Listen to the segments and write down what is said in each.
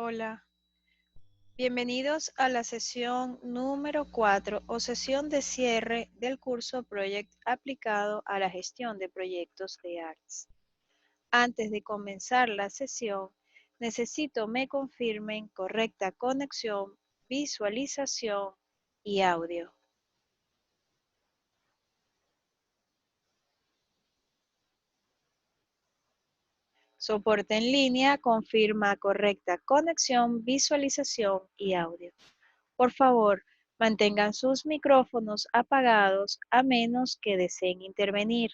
Hola, bienvenidos a la sesión número 4 o sesión de cierre del curso Project aplicado a la gestión de proyectos de artes. Antes de comenzar la sesión, necesito me confirmen correcta conexión, visualización y audio. Soporte en línea confirma correcta conexión, visualización y audio. Por favor, mantengan sus micrófonos apagados a menos que deseen intervenir.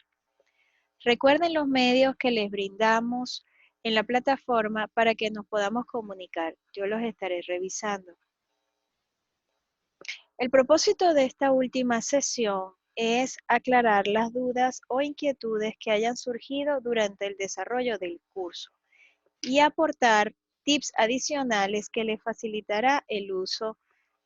Recuerden los medios que les brindamos en la plataforma para que nos podamos comunicar. Yo los estaré revisando. El propósito de esta última sesión es aclarar las dudas o inquietudes que hayan surgido durante el desarrollo del curso y aportar tips adicionales que les facilitará el uso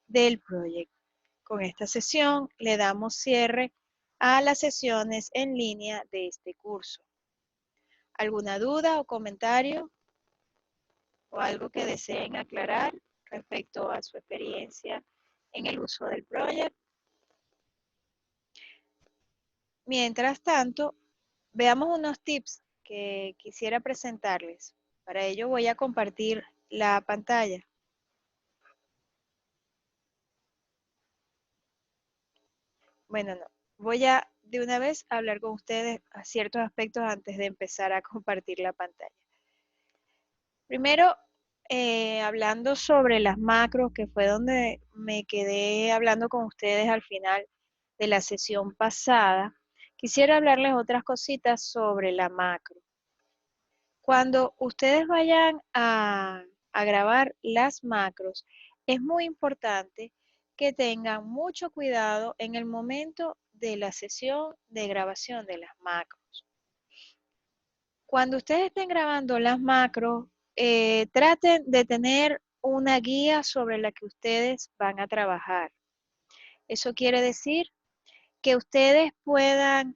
del proyecto. Con esta sesión le damos cierre a las sesiones en línea de este curso. ¿Alguna duda o comentario o algo que deseen aclarar respecto a su experiencia en el uso del proyecto? Mientras tanto, veamos unos tips que quisiera presentarles. Para ello voy a compartir la pantalla. Bueno, no. Voy a de una vez hablar con ustedes a ciertos aspectos antes de empezar a compartir la pantalla. Primero, hablando sobre las macros, que fue donde me quedé hablando con ustedes al final de la sesión pasada, quisiera hablarles otras cositas sobre la macro. Cuando ustedes vayan a grabar las macros, es muy importante que tengan mucho cuidado en el momento de la sesión de grabación de las macros. Cuando ustedes estén grabando las macros, traten de tener una guía sobre la que ustedes van a trabajar. Eso quiere decir que ustedes puedan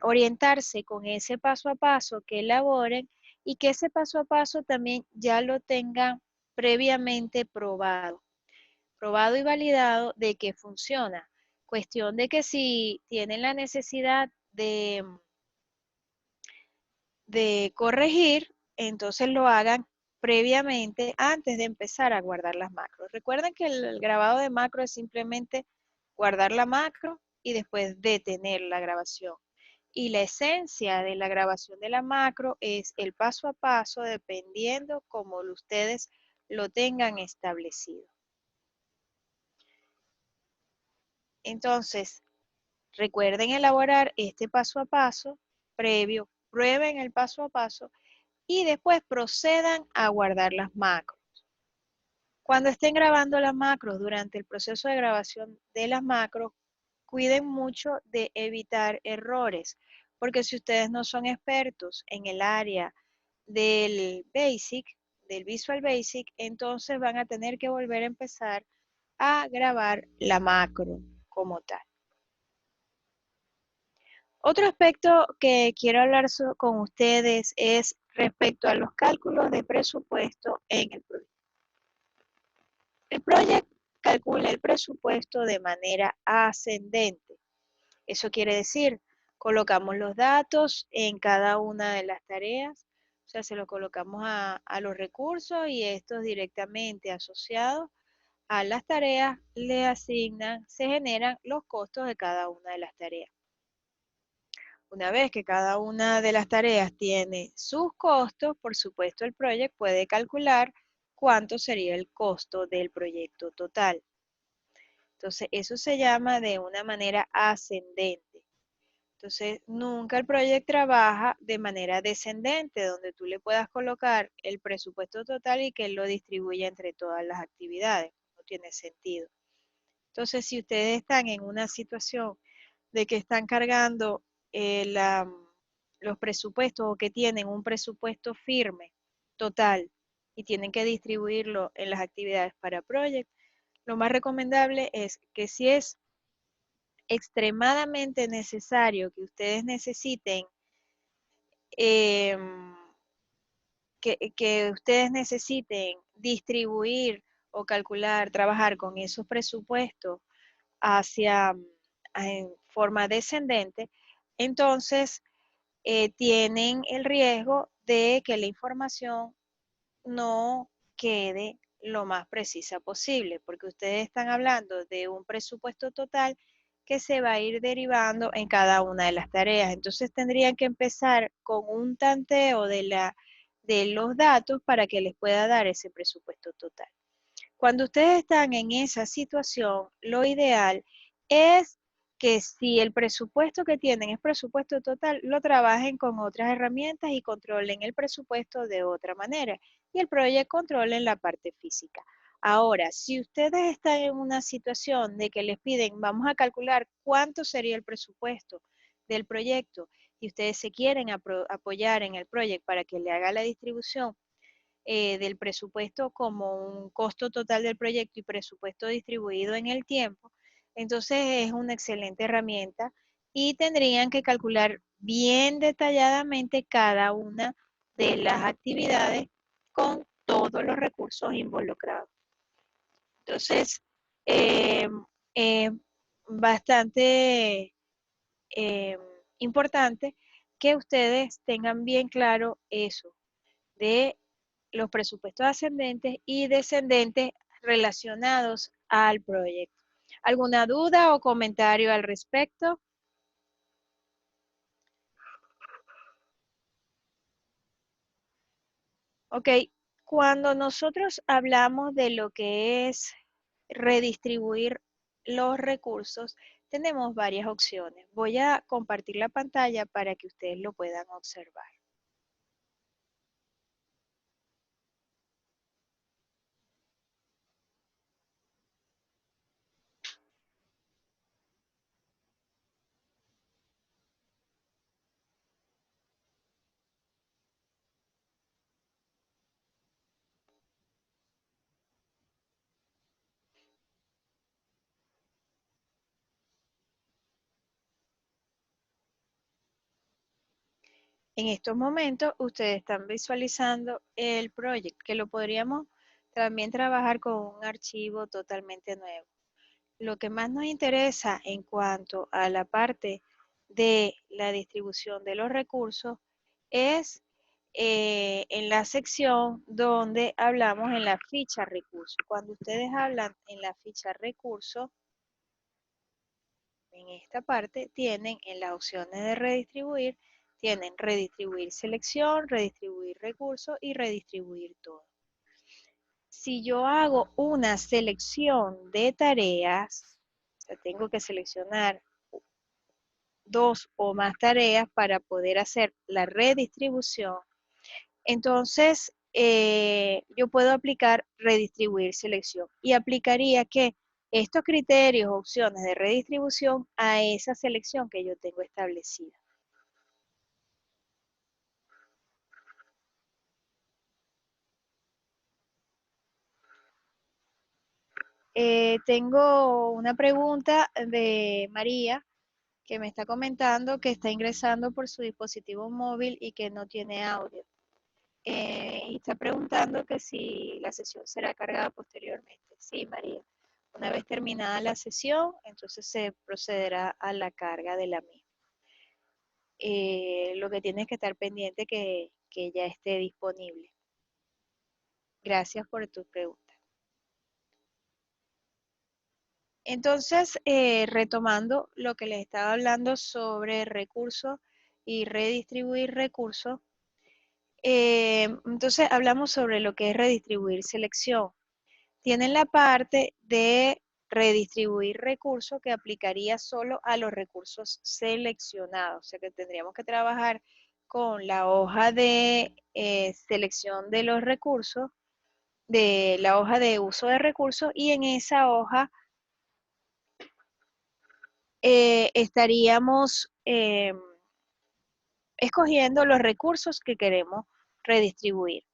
orientarse con ese paso a paso que elaboren y que ese paso a paso también ya lo tengan previamente probado y validado de que funciona. Cuestión de que si tienen la necesidad de corregir, entonces lo hagan previamente antes de empezar a guardar las macros. Recuerden que el grabado de macro es simplemente guardar la macro y después detener la grabación. Y la esencia de la grabación de la macro es el paso a paso dependiendo como ustedes lo tengan establecido. Entonces, recuerden elaborar este paso a paso previo, prueben el paso a paso y después procedan a guardar las macros. Cuando estén grabando las macros durante el proceso de grabación de las macros, cuiden mucho de evitar errores, porque si ustedes no son expertos en el área del Basic, del Visual Basic, entonces van a tener que volver a empezar a grabar la macro como tal. Otro aspecto que quiero hablar con ustedes es respecto a los cálculos de presupuesto en el proyecto. El proyecto calcula el presupuesto de manera ascendente. Eso quiere decir, colocamos los datos en cada una de las tareas, o sea, se lo colocamos a los recursos y estos directamente asociados a las tareas le asignan, se generan los costos de cada una de las tareas. Una vez que cada una de las tareas tiene sus costos, por supuesto el proyecto puede calcular cuánto sería el costo del proyecto total. Entonces, eso se llama de una manera ascendente. Entonces, nunca el proyecto trabaja de manera descendente, donde tú le puedas colocar el presupuesto total y que él lo distribuya entre todas las actividades. No tiene sentido. Entonces, si ustedes están en una situación de que están cargando los presupuestos o que tienen un presupuesto firme, total, y tienen que distribuirlo en las actividades para proyecto, lo más recomendable es que si es extremadamente necesario que ustedes necesiten que ustedes necesiten distribuir o calcular, trabajar con esos presupuestos hacia en forma descendente, entonces tienen el riesgo de que la información no quede lo más precisa posible, porque ustedes están hablando de un presupuesto total que se va a ir derivando en cada una de las tareas. Entonces tendrían que empezar con un tanteo de los datos para que les pueda dar ese presupuesto total. Cuando ustedes están en esa situación, lo ideal es que si el presupuesto que tienen es presupuesto total, lo trabajen con otras herramientas y controlen el presupuesto de otra manera. Y el Project Control en la parte física. Ahora, si ustedes están en una situación de que les piden, vamos a calcular cuánto sería el presupuesto del proyecto y ustedes se quieren apoyar en el Project para que le haga la distribución del presupuesto como un costo total del proyecto y presupuesto distribuido en el tiempo, entonces es una excelente herramienta y tendrían que calcular bien detalladamente cada una de las actividades con todos los recursos involucrados. Entonces, eh, eh, bastante eh, importante que ustedes tengan bien claro eso de los presupuestos ascendentes y descendentes relacionados al proyecto. ¿Alguna duda o comentario al respecto? Ok, cuando nosotros hablamos de lo que es redistribuir los recursos, tenemos varias opciones. Voy a compartir la pantalla para que ustedes lo puedan observar. En estos momentos ustedes están visualizando el proyecto, que lo podríamos también trabajar con un archivo totalmente nuevo. Lo que más nos interesa en cuanto a la parte de la distribución de los recursos es en la sección donde hablamos en la ficha recursos. Cuando ustedes hablan en la ficha recursos, en esta parte tienen en las opciones de redistribuir, tienen redistribuir selección, redistribuir recursos y redistribuir todo. Si yo hago una selección de tareas, o sea, tengo que seleccionar 2 o más tareas para poder hacer la redistribución, entonces yo puedo aplicar redistribuir selección y aplicaría que estos criterios, opciones de redistribución a esa selección que yo tengo establecida. Tengo una pregunta de María que me está comentando que está ingresando por su dispositivo móvil y que no tiene audio. Y está preguntando que si la sesión será cargada posteriormente. Sí, María. Una vez terminada la sesión, entonces se procederá a la carga de la misma. Lo que tienes que estar pendiente que ya esté disponible. Gracias por tu pregunta. Entonces, retomando lo que les estaba hablando sobre recursos y redistribuir recursos, entonces hablamos sobre lo que es redistribuir selección. Tienen la parte de redistribuir recursos que aplicaría solo a los recursos seleccionados. O sea que tendríamos que trabajar con la hoja de selección de los recursos, de la hoja de uso de recursos, y en esa hoja estaríamos escogiendo los recursos que queremos redistribuir.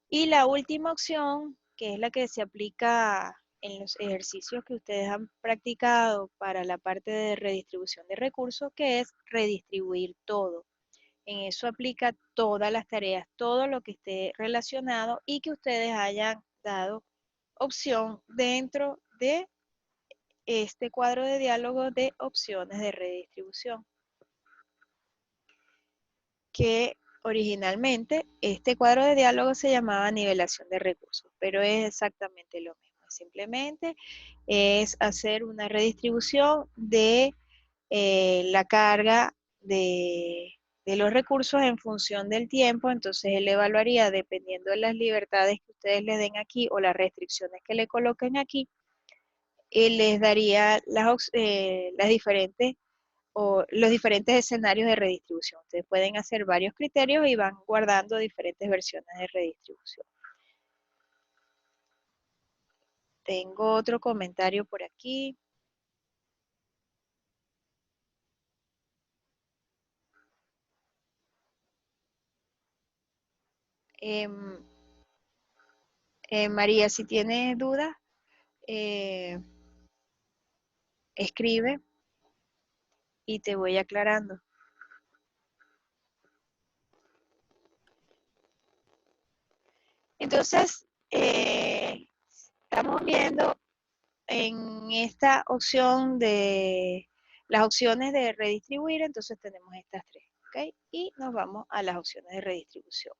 Y la última opción, que es la que se aplica en los ejercicios que ustedes han practicado para la parte de redistribución de recursos, que es redistribuir todo. En eso aplica todas las tareas, todo lo que esté relacionado y que ustedes hayan dado opción dentro de este cuadro de diálogo de opciones de redistribución, que originalmente este cuadro de diálogo se llamaba nivelación de recursos, pero es exactamente lo mismo. Simplemente es hacer una redistribución de la carga de los recursos en función del tiempo. Entonces él evaluaría, dependiendo de las libertades que ustedes le den aquí o las restricciones que le coloquen aquí, él les daría las diferentes o los diferentes escenarios de redistribución. Ustedes pueden hacer varios criterios y van guardando diferentes versiones de redistribución. Tengo otro comentario por aquí. Em, María, si tienes dudas, escribe y te voy aclarando. Entonces, estamos viendo en esta opción de las opciones de redistribuir, entonces tenemos estas tres, ¿ok? Y nos vamos a las opciones de redistribución.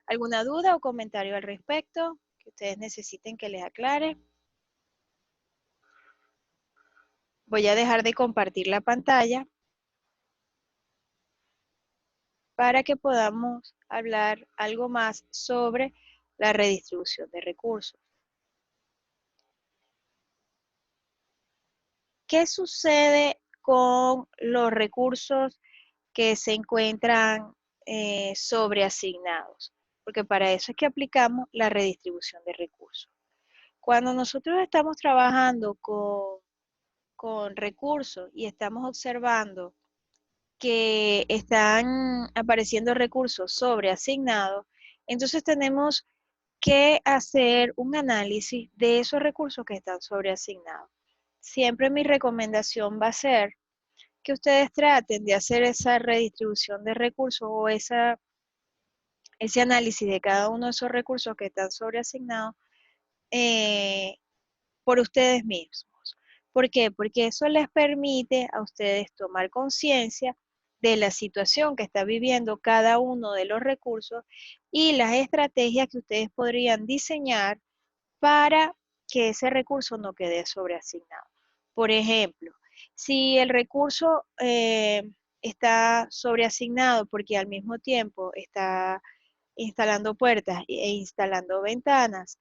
¿Alguna duda o comentario al respecto que ustedes necesiten que les aclare? Voy a dejar de compartir la pantalla para que podamos hablar algo más sobre la redistribución de recursos. ¿Qué sucede con los recursos que se encuentran sobreasignados? Porque para eso es que aplicamos la redistribución de recursos. Cuando nosotros estamos trabajando con recursos y estamos observando que están apareciendo recursos sobreasignados, entonces tenemos que hacer un análisis de esos recursos que están sobreasignados. Siempre mi recomendación va a ser que ustedes traten de hacer esa redistribución de recursos o ese análisis de cada uno de esos recursos que están sobreasignados por ustedes mismos. ¿Por qué? Porque eso les permite a ustedes tomar conciencia de la situación que está viviendo cada uno de los recursos y las estrategias que ustedes podrían diseñar para que ese recurso no quede sobreasignado. Por ejemplo, si el recurso está sobreasignado porque al mismo tiempo está instalando puertas e instalando ventanas,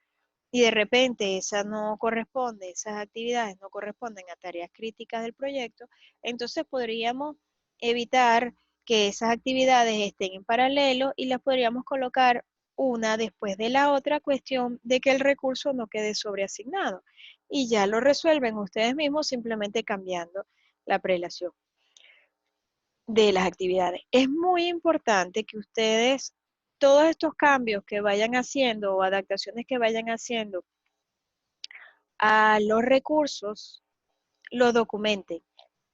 y de repente esas actividades no corresponden a tareas críticas del proyecto, entonces podríamos evitar que esas actividades estén en paralelo y las podríamos colocar una después de la otra, cuestión de que el recurso no quede sobreasignado. Y ya lo resuelven ustedes mismos simplemente cambiando la prelación de las actividades. Es muy importante que ustedes, todos estos cambios que vayan haciendo o adaptaciones que vayan haciendo a los recursos, los documenten.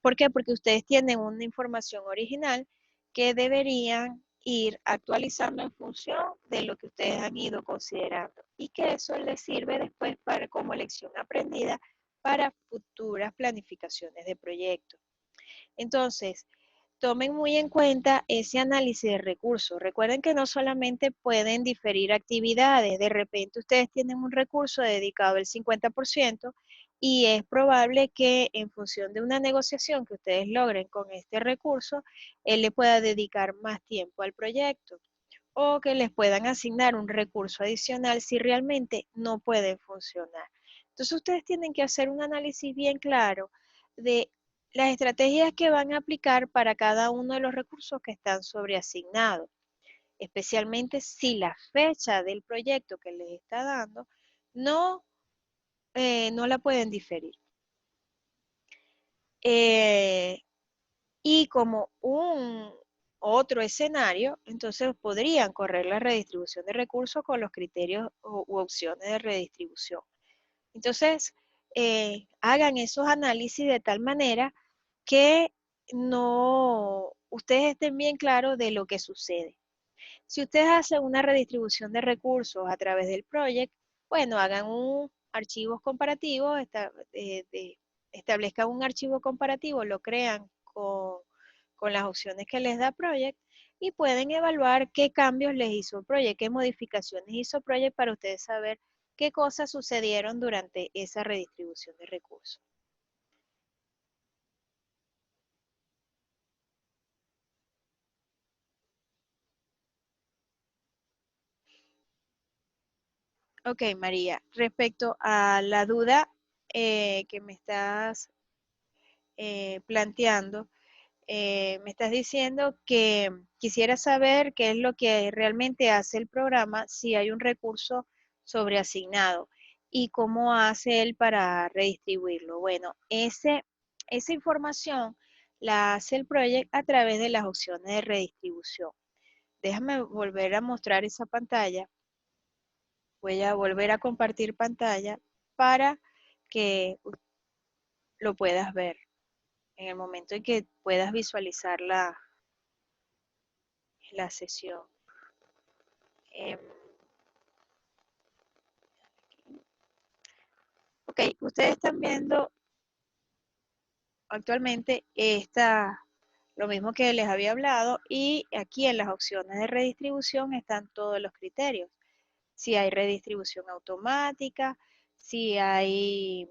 ¿Por qué? Porque ustedes tienen una información original que deberían ir actualizando en función de lo que ustedes han ido considerando y que eso les sirve después para, como lección aprendida para futuras planificaciones de proyectos. Entonces, tomen muy en cuenta ese análisis de recursos. Recuerden que no solamente pueden diferir actividades, de repente ustedes tienen un recurso dedicado al 50% y es probable que en función de una negociación que ustedes logren con este recurso, él le pueda dedicar más tiempo al proyecto o que les puedan asignar un recurso adicional si realmente no pueden funcionar. Entonces ustedes tienen que hacer un análisis bien claro de las estrategias que van a aplicar para cada uno de los recursos que están sobreasignados, especialmente si la fecha del proyecto que les está dando no, no la pueden diferir. Y como un otro escenario, entonces podrían correr la redistribución de recursos con los criterios u opciones de redistribución. Entonces, hagan esos análisis de tal manera que no ustedes estén bien claros de lo que sucede. Si ustedes hacen una redistribución de recursos a través del proyecto, bueno, hagan un archivo comparativo, establezcan un archivo comparativo, lo crean con las opciones que les da Project y pueden evaluar qué cambios les hizo Project, qué modificaciones hizo Project para ustedes saber qué cosas sucedieron durante esa redistribución de recursos. Ok, María, respecto a la duda que me estás planteando, me estás diciendo que quisiera saber qué es lo que realmente hace el programa si hay un recurso sobreasignado y cómo hace él para redistribuirlo. Bueno, esa información la hace el proyecto a través de las opciones de redistribución. Déjame volver a mostrar esa pantalla. Voy a volver a compartir pantalla para que lo puedas ver en el momento en que puedas visualizar la sesión. Eh, ok, ustedes están viendo actualmente lo mismo que les había hablado y aquí en las opciones de redistribución están todos los criterios. Si hay redistribución automática, si hay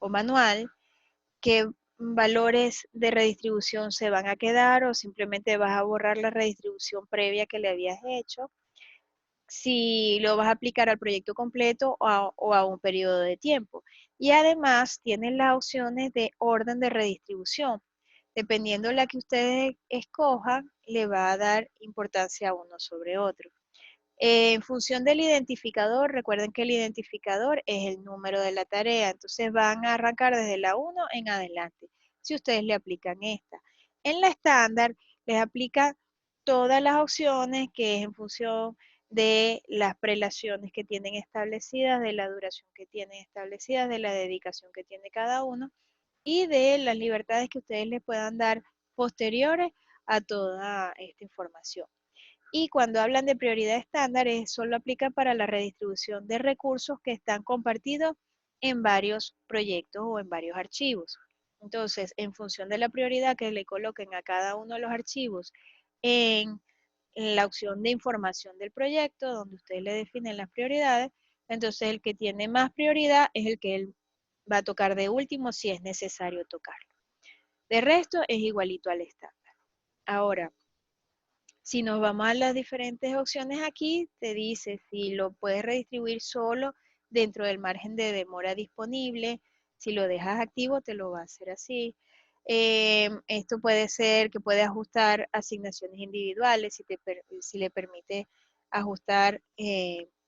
o manual, qué valores de redistribución se van a quedar o simplemente vas a borrar la redistribución previa que le habías hecho, si lo vas a aplicar al proyecto completo o a un periodo de tiempo. Y además tienen las opciones de orden de redistribución. Dependiendo de la que ustedes escojan, le va a dar importancia a uno sobre otro. En función del identificador, recuerden que el identificador es el número de la tarea, entonces van a arrancar desde la 1 en adelante, si ustedes le aplican esta. En la estándar les aplica todas las opciones que es en función de las prelaciones que tienen establecidas, de la duración que tienen establecidas, de la dedicación que tiene cada uno y de las libertades que ustedes les puedan dar posteriores a toda esta información. Y cuando hablan de prioridad estándar, solo aplica para la redistribución de recursos que están compartidos en varios proyectos o en varios archivos. Entonces, en función de la prioridad que le coloquen a cada uno de los archivos en la opción de información del proyecto, donde ustedes le definen las prioridades, entonces el que tiene más prioridad es el que él va a tocar de último si es necesario tocarlo. De resto, es igualito al estándar. Ahora, si nos vamos a las diferentes opciones aquí, te dice si lo puedes redistribuir solo dentro del margen de demora disponible. Si lo dejas activo, te lo va a hacer así. Esto puede ser que puede ajustar asignaciones individuales, si le permite ajustar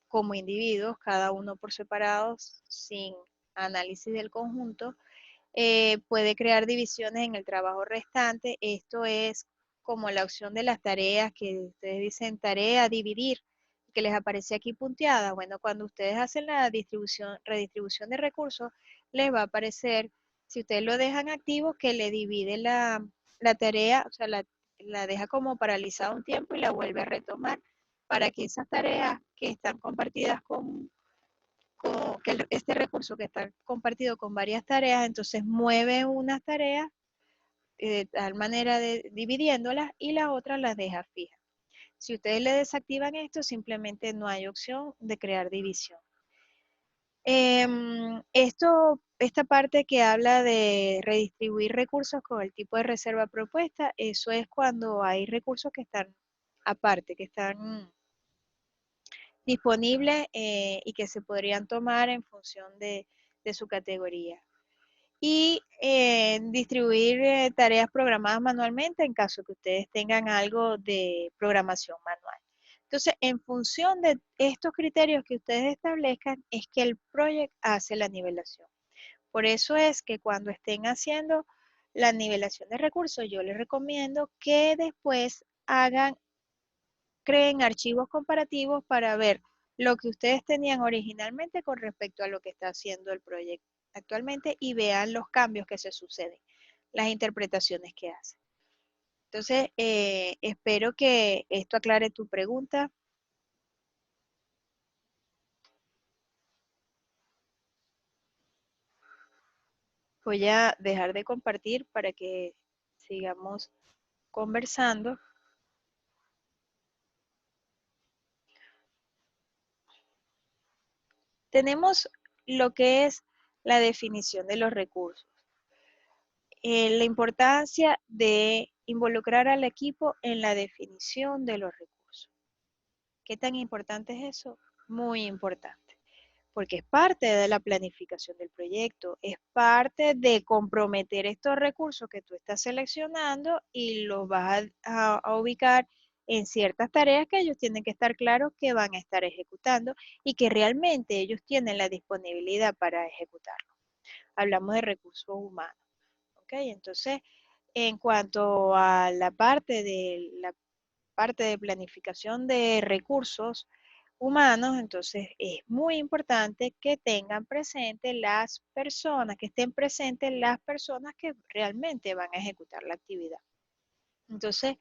como individuos, cada uno por separado, sin análisis del conjunto. Puede crear divisiones en el trabajo restante. Esto es como la opción de las tareas que ustedes dicen tarea, dividir, que les aparece aquí punteada. Bueno, cuando ustedes hacen la redistribución de recursos, les va a aparecer, si ustedes lo dejan activo, que le divide la tarea, o sea, la deja como paralizada un tiempo y la vuelve a retomar para que esas tareas que están compartidas que este recurso que está compartido con varias tareas, entonces mueve unas tareas de tal manera de dividiéndolas y las otras las deja fijas. Si ustedes le desactivan esto, simplemente no hay opción de crear división. Esta parte que habla de redistribuir recursos con el tipo de reserva propuesta, eso es cuando hay recursos que están aparte, que están disponibles y que se podrían tomar en función de su categoría. Y distribuir tareas programadas manualmente en caso que ustedes tengan algo de programación manual. Entonces, en función de estos criterios que ustedes establezcan, es que el proyecto hace la nivelación. Por eso es que cuando estén haciendo la nivelación de recursos, yo les recomiendo que después creen archivos comparativos para ver lo que ustedes tenían originalmente con respecto a lo que está haciendo el proyecto actualmente y vean los cambios que se suceden. las interpretaciones que hace. Entonces, espero que esto aclare tu pregunta. Voy a dejar de compartir para que sigamos conversando. Tenemos lo que es la definición de los recursos. La importancia de involucrar al equipo en la definición de los recursos. ¿Qué tan importante es eso? Muy importante, porque es parte de la planificación del proyecto, es parte de comprometer estos recursos que tú estás seleccionando y los vas a ubicar en ciertas tareas que ellos tienen que estar claros que van a estar ejecutando y que realmente ellos tienen la disponibilidad para ejecutarlo. Hablamos de recursos humanos, ¿ok? Entonces, en cuanto a la parte de planificación de recursos humanos, entonces es muy importante que tengan presente las personas, que estén presentes las personas que realmente van a ejecutar la actividad. Entonces,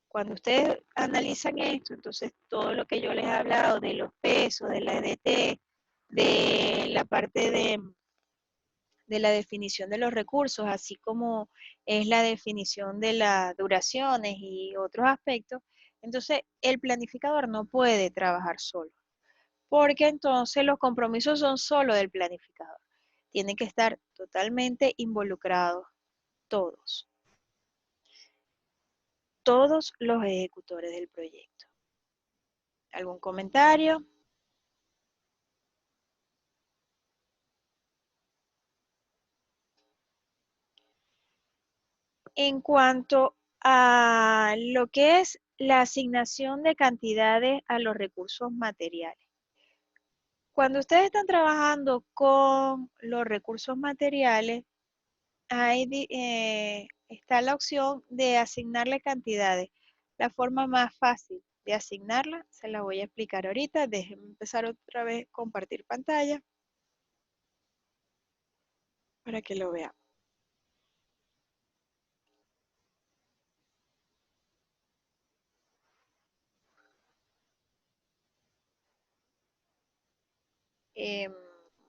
cuando ustedes analizan esto, entonces todo lo que yo les he hablado de los pesos, de la EDT, de la parte de la definición de los recursos, así como es la definición de las duraciones y otros aspectos, entonces el planificador no puede trabajar solo, porque entonces los compromisos son solo del planificador. Tienen que estar totalmente involucrados todos los ejecutores del proyecto. ¿Algún comentario? En cuanto a lo que es la asignación de cantidades a los recursos materiales. Cuando ustedes están trabajando con los recursos materiales, está la opción de asignarle cantidades. La forma más fácil de asignarla se la voy a explicar ahorita. Déjenme empezar otra vez a compartir pantalla para que lo vean. Em,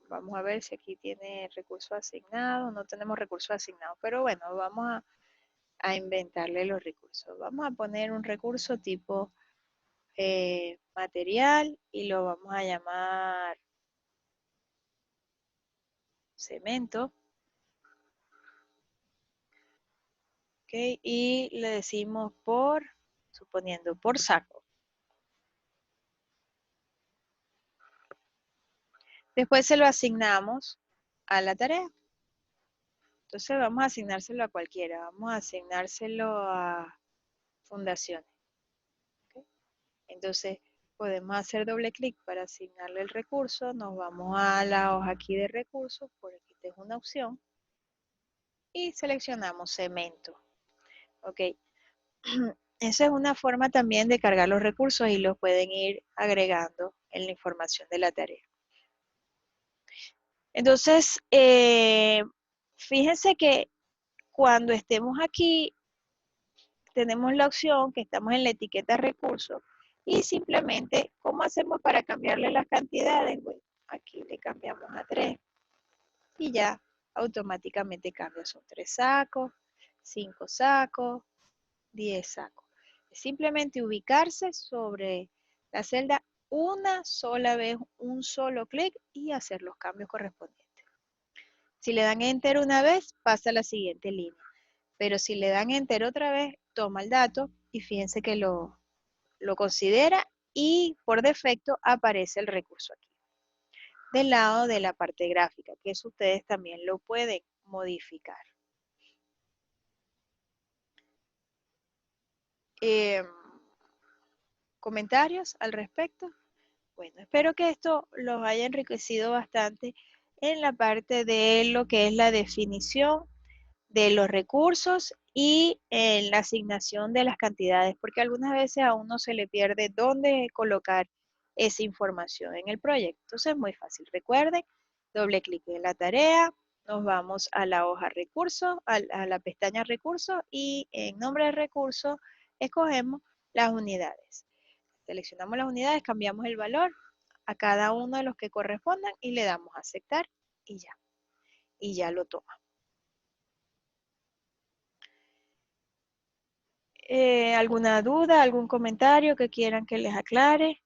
Vamos a ver si aquí tiene recursos asignados. No tenemos recursos asignados, pero bueno, vamos a inventarle los recursos. Vamos a poner un recurso tipo material y lo vamos a llamar cemento. ¿Ok? Y le decimos suponiendo, por saco. Después se lo asignamos a la tarea. Entonces vamos a asignárselo a cualquiera. Vamos a asignárselo a fundaciones. ¿Ok? Entonces podemos hacer doble clic para asignarle el recurso. Nos vamos a la hoja aquí de recursos, por aquí tengo una opción. Y seleccionamos cemento. Ok. Esa es una forma también de cargar los recursos y los pueden ir agregando en la información de la tarea. Entonces, fíjense que cuando estemos aquí, tenemos la opción que estamos en la etiqueta recursos y simplemente, ¿cómo hacemos para cambiarle las cantidades? Bueno, aquí le cambiamos a 3 y ya automáticamente cambia. Son 3 sacos, 5 sacos, 10 sacos. Es simplemente ubicarse sobre la celda una sola vez, un solo clic y hacer los cambios correspondientes. Si le dan Enter una vez, pasa a la siguiente línea. Pero si le dan Enter otra vez, toma el dato y fíjense que lo considera y por defecto aparece el recurso aquí. Del lado de la parte gráfica, que eso ustedes también lo pueden modificar. ¿Comentarios al respecto? Bueno, espero que esto los haya enriquecido bastante en la parte de lo que es la definición de los recursos y en la asignación de las cantidades, porque algunas veces a uno se le pierde dónde colocar esa información en el proyecto. Entonces es muy fácil. Recuerden, doble clic en la tarea, nos vamos a la hoja recursos, a la pestaña recursos y en nombre de recursos escogemos las unidades. Seleccionamos las unidades, cambiamos el valor a cada uno de los que correspondan y le damos a aceptar y ya lo toma. ¿Alguna duda, algún comentario que quieran que les aclare?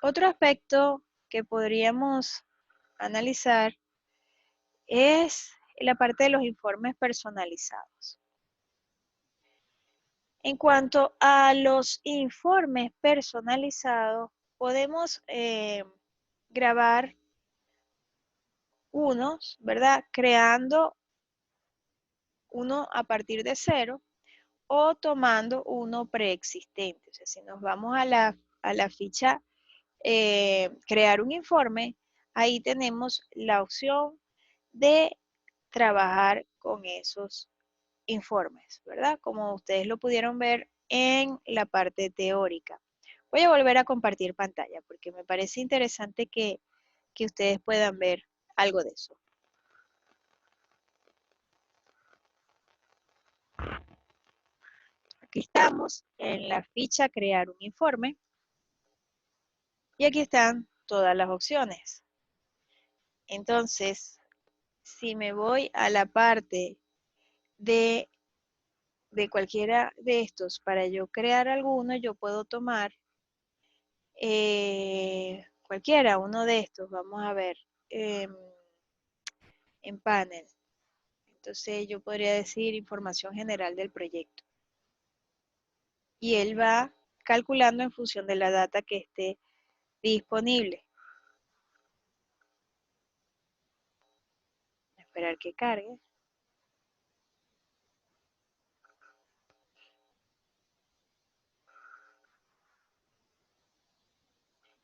Otro aspecto que podríamos analizar es la parte de los informes personalizados. En cuanto a los informes personalizados, podemos grabar unos, ¿verdad? Creando uno a partir de cero o tomando uno preexistente. O sea, si nos vamos a la ficha crear un informe, ahí tenemos la opción de trabajar con esos informes, ¿verdad? Como ustedes lo pudieron ver en la parte teórica. Voy a volver a compartir pantalla porque me parece interesante que ustedes puedan ver algo de eso. Aquí estamos en la ficha crear un informe y aquí están todas las opciones. Entonces, si me voy a la parte de cualquiera de estos, para yo crear alguno, yo puedo tomar cualquiera, uno de estos, vamos a ver, en panel. Entonces yo podría decir información general del proyecto. Y él va calculando en función de la data que esté disponible. Esperar que cargue.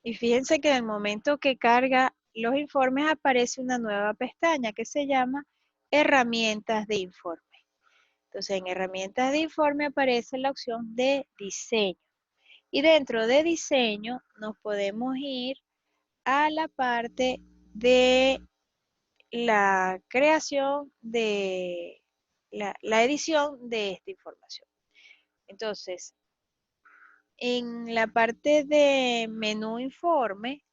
Y fíjense que en el momento que carga los informes aparece una nueva pestaña que se llama herramientas de informe. Entonces en herramientas de informe aparece la opción de diseño. Y dentro de diseño nos podemos ir a la parte de la creación de la edición de esta información. Entonces, en la parte de menú informe,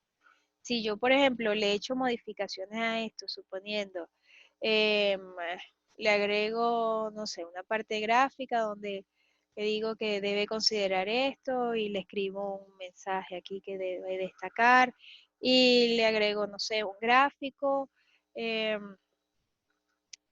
si yo, por ejemplo, le he hecho modificaciones a esto, suponiendo, em, le agrego, no sé, una parte gráfica donde le digo que debe considerar esto y le escribo un mensaje aquí que debe destacar y le agrego, no sé, un gráfico de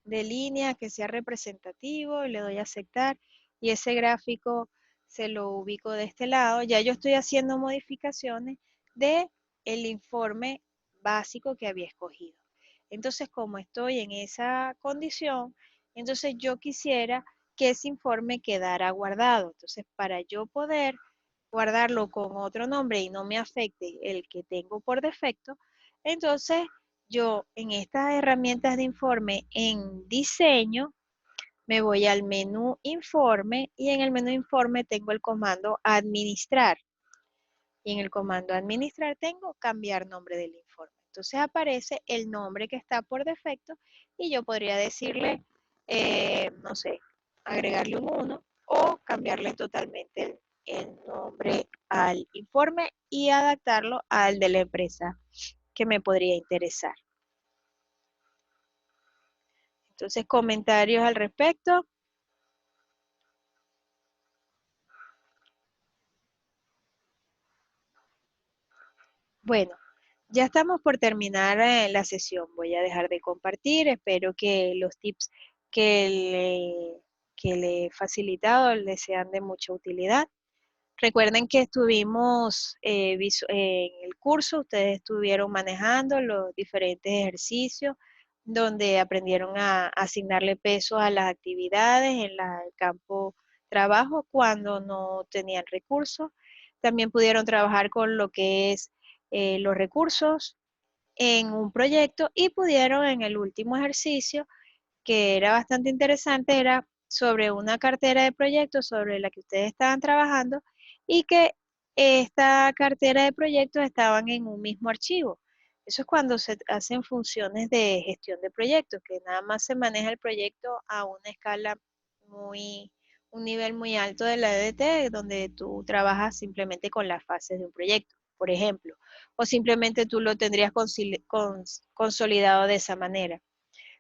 línea que sea representativo y le doy a aceptar y ese gráfico se lo ubico de este lado. Ya yo estoy haciendo modificaciones de el informe básico que había escogido. Entonces, como estoy en esa condición, entonces yo quisiera que ese informe quedara guardado. Entonces, para yo poder guardarlo con otro nombre y no me afecte el que tengo por defecto, entonces yo en estas herramientas de informe en diseño, me voy al menú informe y en el menú informe tengo el comando administrar. Y en el comando administrar tengo cambiar nombre del informe. Entonces aparece el nombre que está por defecto y yo podría decirle, no sé, agregarle un 1 o cambiarle totalmente el nombre al informe y adaptarlo al de la empresa que me podría interesar. Entonces, comentarios al respecto. Bueno, ya estamos por terminar la sesión. Voy a dejar de compartir. Espero que los tips que le he facilitado les sean de mucha utilidad. Recuerden que estuvimos en el curso, ustedes estuvieron manejando los diferentes ejercicios donde aprendieron a asignarle peso a las actividades en el campo trabajo cuando no tenían recursos. También pudieron trabajar con lo que es los recursos en un proyecto y pudieron en el último ejercicio, que era bastante interesante, era sobre una cartera de proyectos sobre la que ustedes estaban trabajando y que esta cartera de proyectos estaban en un mismo archivo. Eso es cuando se hacen funciones de gestión de proyectos, que nada más se maneja el proyecto a una escala un nivel muy alto de la EDT, donde tú trabajas simplemente con las fases de un proyecto, por ejemplo, o simplemente tú lo tendrías consolidado de esa manera.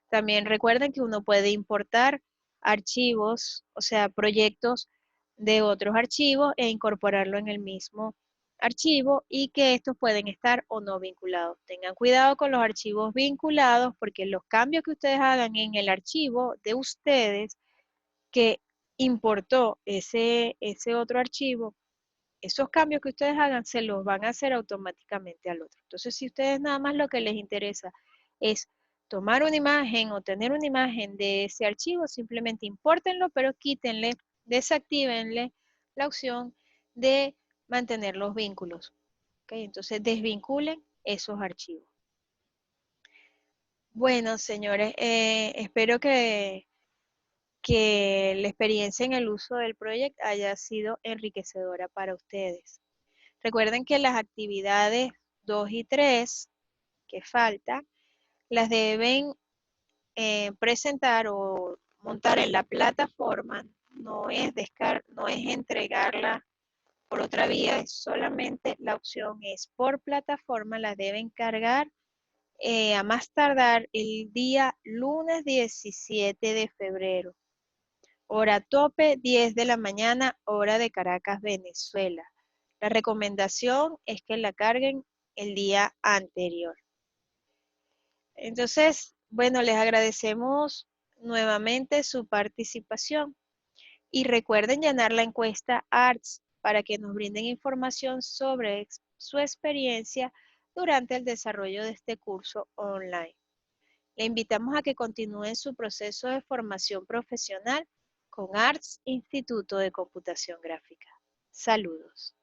También recuerden que uno puede importar archivos, o sea, proyectos de otros archivos e incorporarlo en el mismo archivo y que estos pueden estar o no vinculados. Tengan cuidado con los archivos vinculados porque los cambios que ustedes hagan en el archivo de ustedes que importó ese otro archivo, esos cambios que ustedes hagan se los van a hacer automáticamente al otro. Entonces, si ustedes nada más lo que les interesa es tomar una imagen o tener una imagen de ese archivo, simplemente impórtenlo, pero quítenle, desactívenle la opción de mantener los vínculos. ¿Okay? Entonces, desvinculen esos archivos. Bueno, señores, espero que la experiencia en el uso del proyecto haya sido enriquecedora para ustedes. Recuerden que las actividades 2 y 3 que faltan, las deben presentar o montar en la plataforma, no es entregarla por otra vía, es solamente la opción es por plataforma, las deben cargar a más tardar el día lunes 17 de febrero. Hora tope 10 de la mañana, hora de Caracas, Venezuela. La recomendación es que la carguen el día anterior. Entonces, bueno, les agradecemos nuevamente su participación y recuerden llenar la encuesta ARTS para que nos brinden información sobre su experiencia durante el desarrollo de este curso online. Le invitamos a que continúen su proceso de formación profesional con ARTS Instituto de Computación Gráfica. Saludos.